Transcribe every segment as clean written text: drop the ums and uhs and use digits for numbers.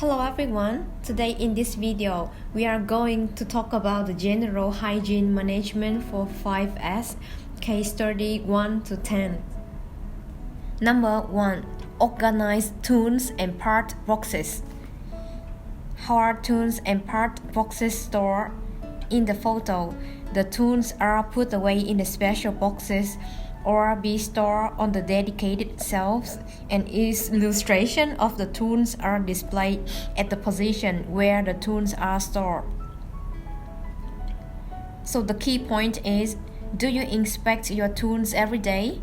Hello everyone, today in this video, we are going to talk about the general hygiene management for 5S, case study 1 to 10. Number 1. Organize tools and part boxes. How are tools and part boxes stored? In the photo, the tools are put away in the special boxes or be stored on the dedicated shelves, and illustration of the tools are displayed at the position where the tools are stored. So the key point is, do you inspect your tools every day?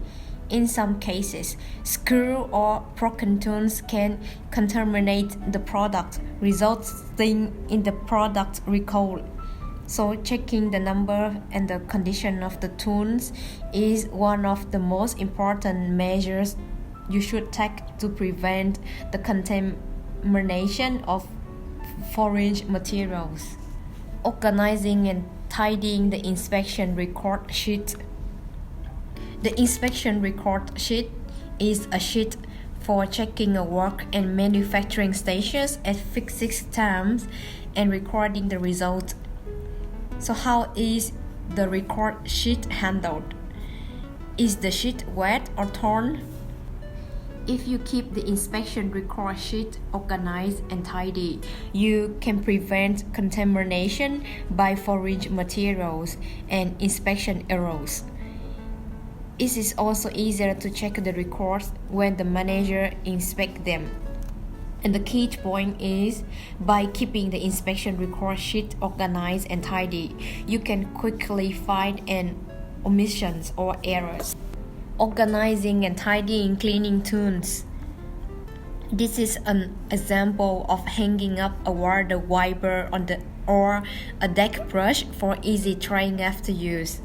In some cases, screw or broken tools can contaminate the product, resulting in the product recall. So checking the number and the condition of the tools is one of the most important measures you should take to prevent the contamination of foreign materials. Organizing and tidying the inspection record sheet. The inspection record sheet is a sheet for checking a work and manufacturing stations at fixed times and recording the result. So how is the record sheet handled? Is the sheet wet or torn? If you keep the inspection record sheet organized and tidy, you can prevent contamination by foreign materials and inspection errors. It is also easier to check the records when the manager inspects them. And the key point is, by keeping the inspection record sheet organized and tidy, you can quickly find an omissions or errors. Organizing and tidying cleaning tools. This is an example of hanging up a water wiper or a deck brush for easy drying after use,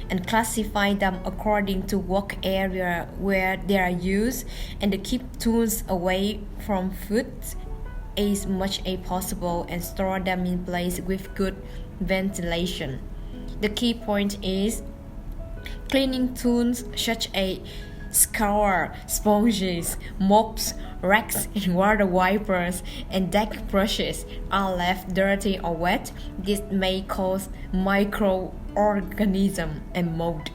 and classify them according to work area where they are used, and to keep tools away from food as much as possible and store them in place with good ventilation. The key point is, cleaning tools such as scour, sponges, mops, racks, and water wipers and deck brushes are left dirty or wet. This may cause microorganisms and mold.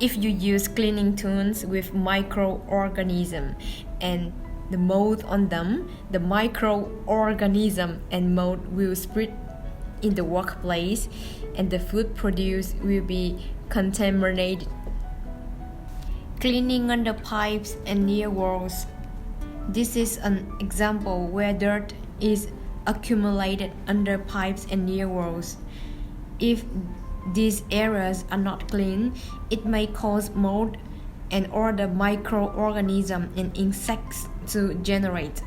If you use cleaning tools with microorganisms and the mold on them, the microorganism and mold will spread in the workplace and the food produced will be contaminated. Cleaning under pipes and near walls. This is an example where dirt is accumulated under pipes and near walls. If these areas are not clean, it may cause mold and other microorganisms and insects to generate.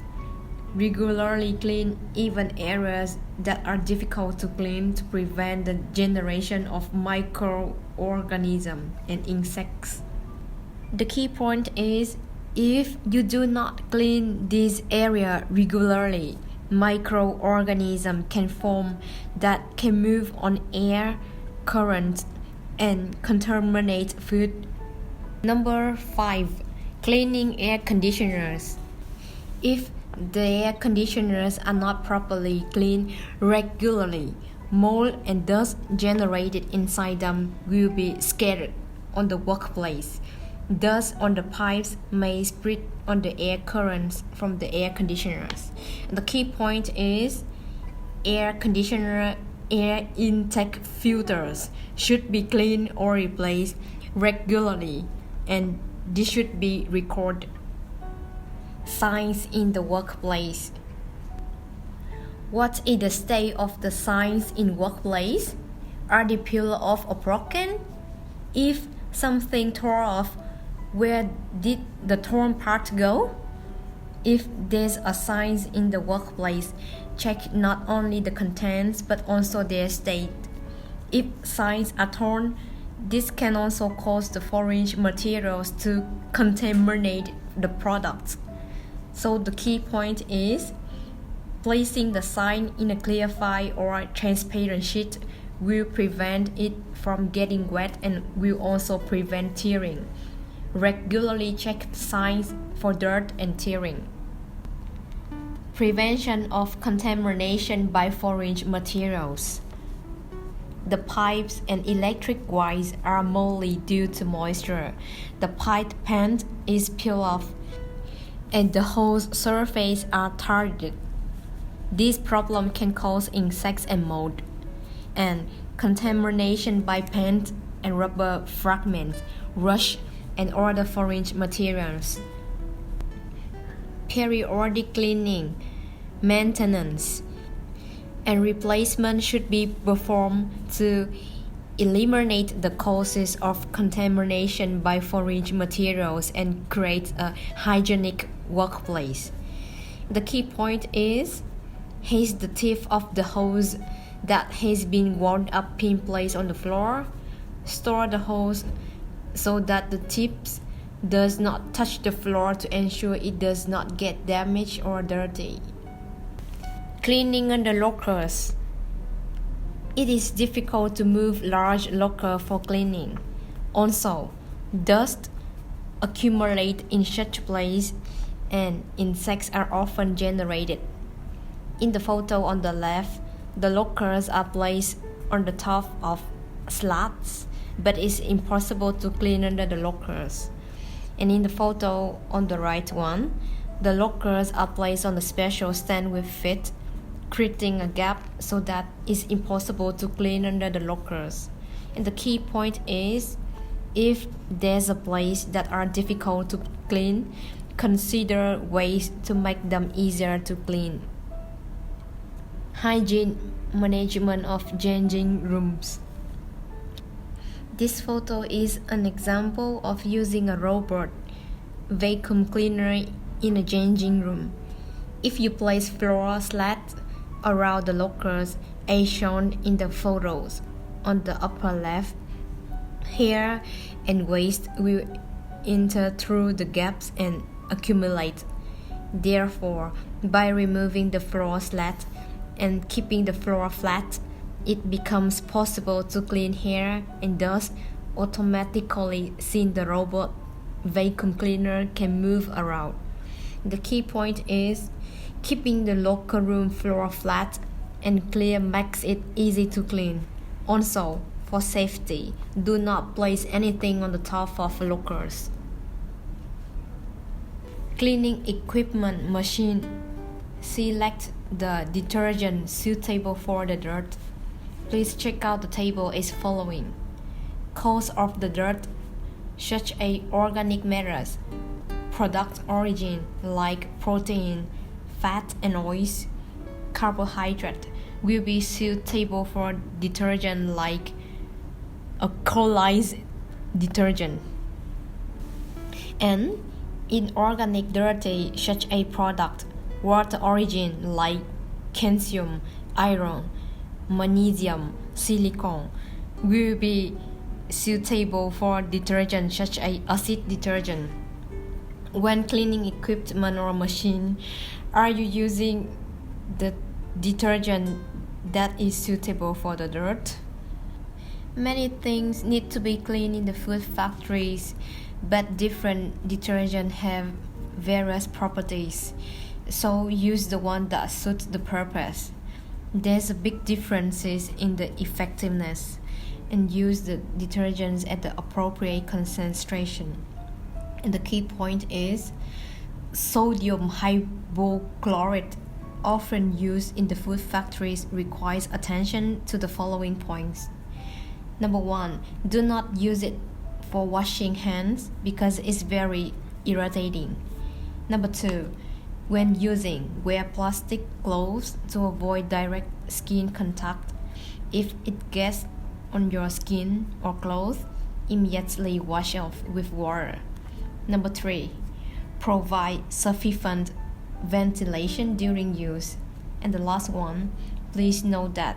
Regularly clean even areas that are difficult to clean to prevent the generation of microorganisms and insects. The key point is, if you do not clean this area regularly, microorganisms can form that can move on air currents and contaminate food. Number 5. Cleaning air conditioners. If the air conditioners are not properly cleaned regularly, mold and dust generated inside them will be scattered on the workplace. Dust on the pipes may spread on the air currents from the air conditioners. And the key point is, air conditioner air intake filters should be cleaned or replaced regularly, and this should be recorded. Signs in the workplace. What is the state of the signs in workplace? Are they peeled off or broken? If something tore off, where did the torn part go? If there's a sign in the workplace, check not only the contents but also their state. If signs are torn, this can also cause the foreign materials to contaminate the product. So the key point is, placing the sign in a clear file or transparent sheet will prevent it from getting wet and will also prevent tearing. Regularly check signs for dirt and tearing. Prevention of contamination by foreign materials. The pipes and electric wires are moldy due to moisture. The pipe paint is peeled off and the whole surface are tarred. This problem can cause insects and mold, and contamination by paint and rubber fragments, rust, and other foreign materials. Periodic cleaning, maintenance, and replacement should be performed to eliminate the causes of contamination by foreign materials and create a hygienic workplace. The key point is, here's the tip of the hose that has been wound up in place on the floor. Store the hose so that the tips does not touch the floor to ensure it does not get damaged or dirty. Cleaning under lockers. It is difficult to move large lockers for cleaning. Also, dust accumulates in such place and insects are often generated. In the photo on the left, the lockers are placed on the top of slats, but it's impossible to clean under the lockers. And in the photo on the right one, the lockers are placed on a special stand with feet, creating a gap so that it's impossible to clean under the lockers. And the key point is, if there's a place that are difficult to clean, consider ways to make them easier to clean. Hygiene management of changing rooms. This photo is an example of using a robot vacuum cleaner in a changing room. If you place floor slats around the lockers as shown in the photos on the upper left, hair and waste will enter through the gaps and accumulate. Therefore, by removing the floor slat and keeping the floor flat, it becomes possible to clean hair and dust automatically since the robot vacuum cleaner can move around. The key point is, keeping the locker room floor flat and clear makes it easy to clean. Also, for safety, do not place anything on the top of lockers. Cleaning equipment machine. Select the detergent suitable for the dirt. Please check out the table as following. Cause of the dirt, such as organic matters, product origin like protein, fat and oils, carbohydrate will be suitable for detergent like a colloidal detergent. And inorganic dirty such a product, water origin like calcium, iron, magnesium, silicone will be suitable for detergent such as acid detergent. When cleaning equipment or machine, are you using the detergent that is suitable for the dirt? Many things need to be cleaned in the food factories, but different detergents have various properties, so use the one that suits the purpose. There's a big differences in the effectiveness, and use the detergents at the appropriate concentration. And the key point is, sodium hypochlorite, often used in the food factories, requires attention to the following points. Number 1, do not use it for washing hands because it's very irritating. Number 2, when using, wear plastic gloves to avoid direct skin contact. If it gets on your skin or clothes, immediately wash off with water. Number 3, provide sufficient ventilation during use. And the last one, please note that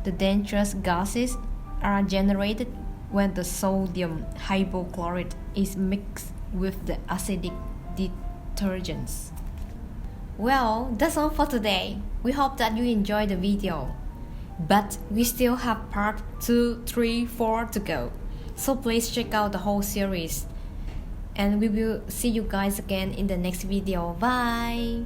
the dangerous gases are generated when the sodium hypochlorite is mixed with the acidic detergents. Well, that's all for today. We hope that you enjoyed the video. But we still have part 2, 3, 4 to go. So please check out the whole series. And we will see you guys again in the next video. Bye!